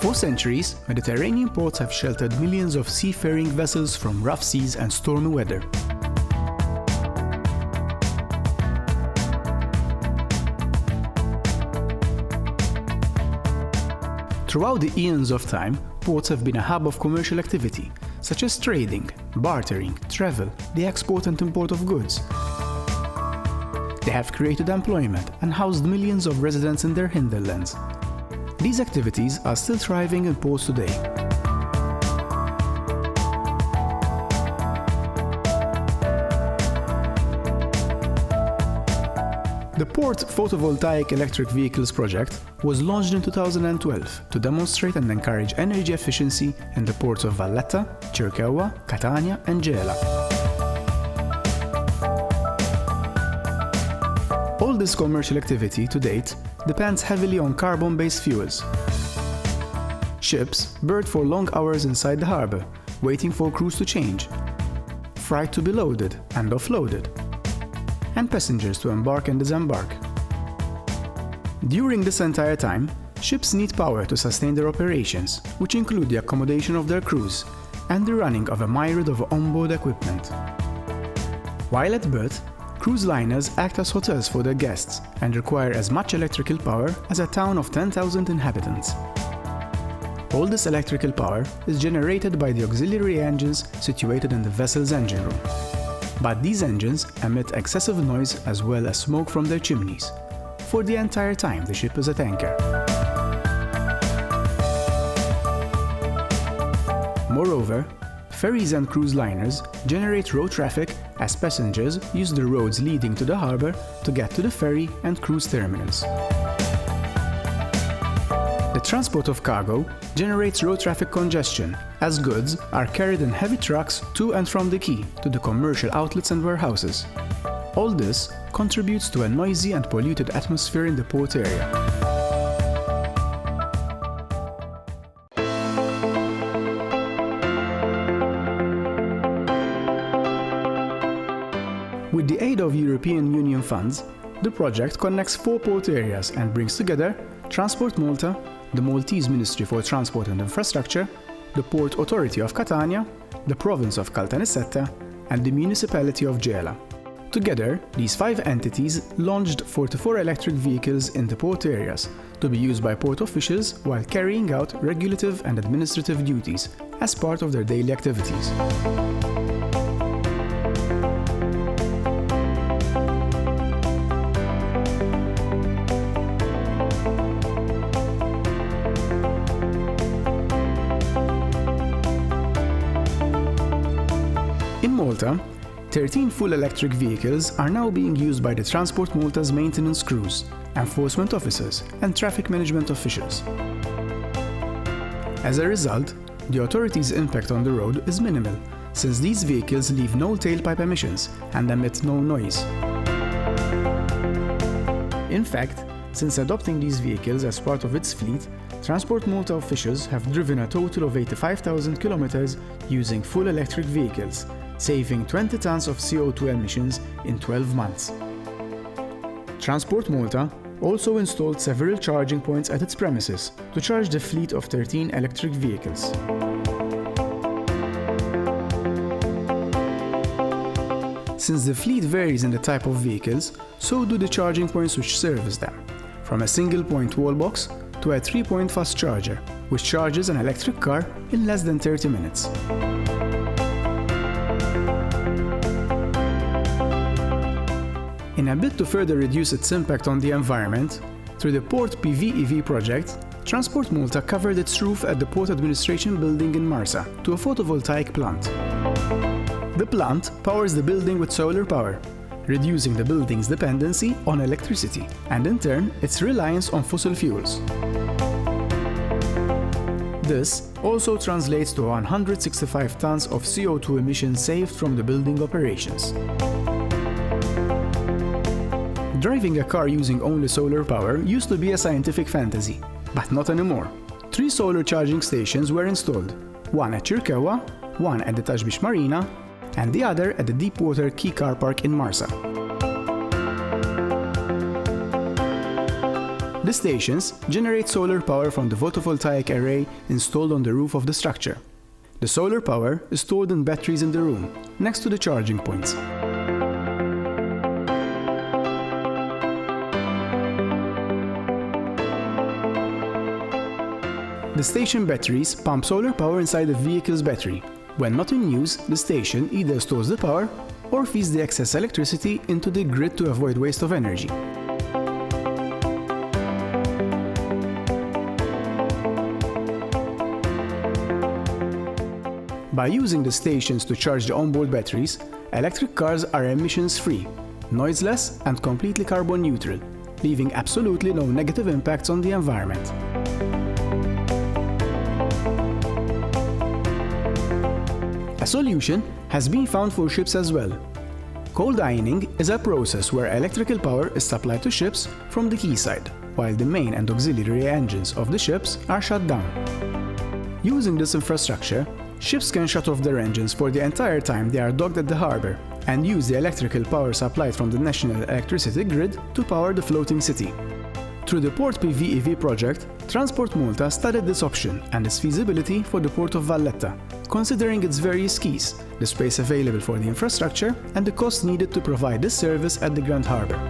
For centuries, Mediterranean ports have sheltered millions of seafaring vessels from rough seas and stormy weather. Throughout the eons of time, ports have been a hub of commercial activity, such as trading, bartering, travel, the export and import of goods. They have created employment and housed millions of residents in their hinterlands. These activities are still thriving in ports today. The Port Photovoltaic Electric Vehicles project was launched in 2012 to demonstrate and encourage energy efficiency in the ports of Valletta, Circeova, Catania and Gela. All this commercial activity to date depends heavily on carbon-based fuels. Ships berth for long hours inside the harbour, waiting for crews to change, freight to be loaded and offloaded, and passengers to embark and disembark. During this entire time, ships need power to sustain their operations, which include the accommodation of their crews and the running of a myriad of onboard equipment. While at berth, cruise liners act as hotels for their guests and require as much electrical power as a town of 10,000 inhabitants. All this electrical power is generated by the auxiliary engines situated in the vessel's engine room. But these engines emit excessive noise as well as smoke from their chimneys, for the entire time the ship is at anchor. Moreover, ferries and cruise liners generate road traffic as passengers use the roads leading to the harbour to get to the ferry and cruise terminals. The transport of cargo generates road traffic congestion, as goods are carried in heavy trucks to and from the quay to the commercial outlets and warehouses. All this contributes to a noisy and polluted atmosphere in the port area. With the aid of European Union funds, the project connects 4 port areas and brings together Transport Malta, the Maltese Ministry for Transport and Infrastructure, the Port Authority of Catania, the Province of Caltanissetta, and the Municipality of Gela. Together, these 5 entities launched 44 electric vehicles in the port areas to be used by port officials while carrying out regulative and administrative duties as part of their daily activities. In Malta, 13 full electric vehicles are now being used by the Transport Malta's maintenance crews, enforcement officers, and traffic management officials. As a result, the authority's impact on the road is minimal, since these vehicles leave no tailpipe emissions and emit no noise. In fact, since adopting these vehicles as part of its fleet, Transport Malta officials have driven a total of 85,000 kilometers using full electric vehicles, saving 20 tons of CO2 emissions in 12 months. Transport Malta also installed several charging points at its premises to charge the fleet of 13 electric vehicles. Since the fleet varies in the type of vehicles, so do the charging points which service them, from a single-point wall box to a 3-point fast charger, which charges an electric car in less than 30 minutes. In a bid to further reduce its impact on the environment, through the Port PVEV project, Transport Malta covered its roof at the Port Administration building in Marsa to a photovoltaic plant. The plant powers the building with solar power, reducing the building's dependency on electricity and in turn its reliance on fossil fuels. This also translates to 165 tons of CO2 emissions saved from the building operations. Driving a car using only solar power used to be a scientific fantasy, but not anymore. 3 solar charging stations were installed, one at Circeova, one at the Tashbish Marina, and the other at the Deepwater Quay Car Park in Marsa. The stations generate solar power from the photovoltaic array installed on the roof of the structure. The solar power is stored in batteries in the room, next to the charging points. The station batteries pump solar power inside the vehicle's battery. When not in use, the station either stores the power or feeds the excess electricity into the grid to avoid waste of energy. By using the stations to charge the onboard batteries, electric cars are emissions-free, noiseless and completely carbon neutral, leaving absolutely no negative impacts on the environment. A solution has been found for ships as well. Cold ironing is a process where electrical power is supplied to ships from the quayside, while the main and auxiliary engines of the ships are shut down. Using this infrastructure, ships can shut off their engines for the entire time they are docked at the harbour and use the electrical power supplied from the national electricity grid to power the floating city. Through the Port PVEV project, Transport Malta studied this option and its feasibility for the port of Valletta, considering its various quays, the space available for the infrastructure, and the cost needed to provide this service at the Grand Harbour.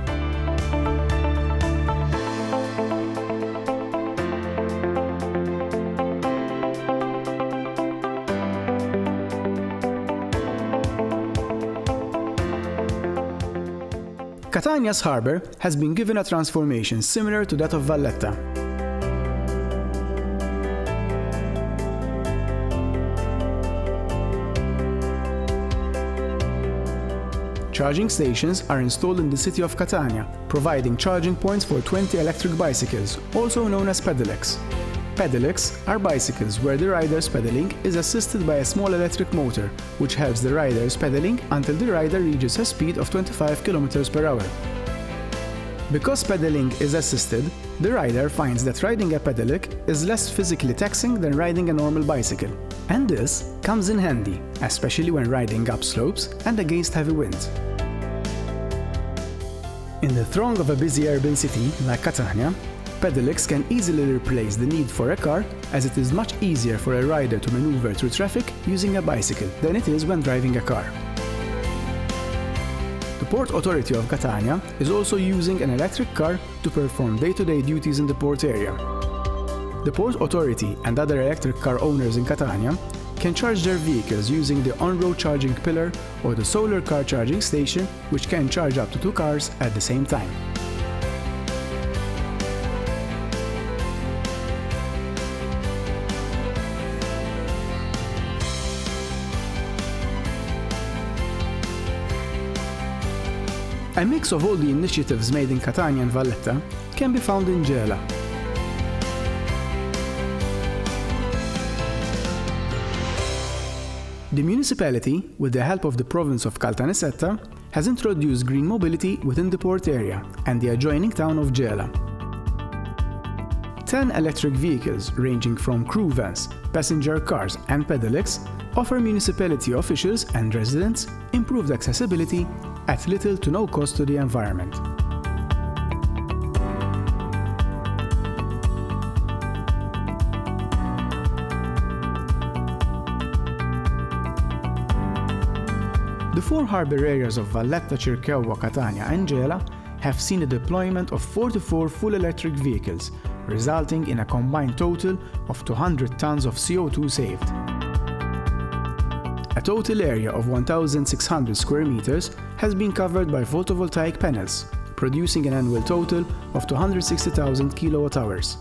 Catania's harbour has been given a transformation similar to that of Valletta. Charging stations are installed in the city of Catania, providing charging points for 20 electric bicycles, also known as pedelecs. Pedelecs are bicycles where the rider's pedaling is assisted by a small electric motor, which helps the rider's pedaling until the rider reaches a speed of 25 km per hour. Because pedaling is assisted, the rider finds that riding a pedelec is less physically taxing than riding a normal bicycle. And this comes in handy, especially when riding up slopes and against heavy winds. In the throng of a busy urban city like Catania, pedelecs can easily replace the need for a car, as it is much easier for a rider to maneuver through traffic using a bicycle than it is when driving a car. The Port Authority of Catania is also using an electric car to perform day-to-day duties in the port area. The Port Authority and other electric car owners in Catania can charge their vehicles using the on-road charging pillar or the solar car charging station, which can charge up to 2 cars at the same time. A mix of all the initiatives made in Catania and Valletta can be found in Gela. The municipality, with the help of the province of Caltanissetta, has introduced green mobility within the port area and the adjoining town of Gela. 10 electric vehicles ranging from crew vans, passenger cars and pedelecs offer municipality officials and residents improved accessibility at little to no cost to the environment. The 4 harbour areas of Valletta, Circeova, Catania and Gela have seen the deployment of 44 full electric vehicles, resulting in a combined total of 200 tons of CO2 saved. A total area of 1,600 square meters has been covered by photovoltaic panels, producing an annual total of 260,000 kilowatt-hours.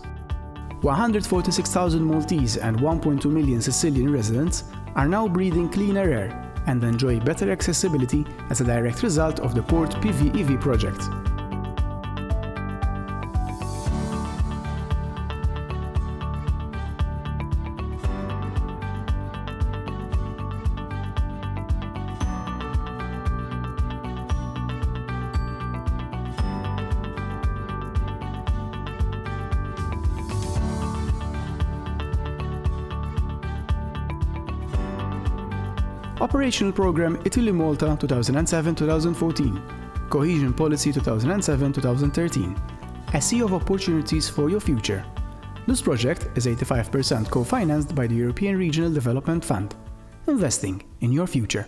146,000 Maltese and 1.2 million Sicilian residents are now breathing cleaner air and enjoy better accessibility as a direct result of the Port PVEV project. Operational Programme Italy-Malta 2007-2014, Cohesion Policy 2007-2013, a sea of opportunities for your future. This project is 85% co-financed by the European Regional Development Fund, investing in your future.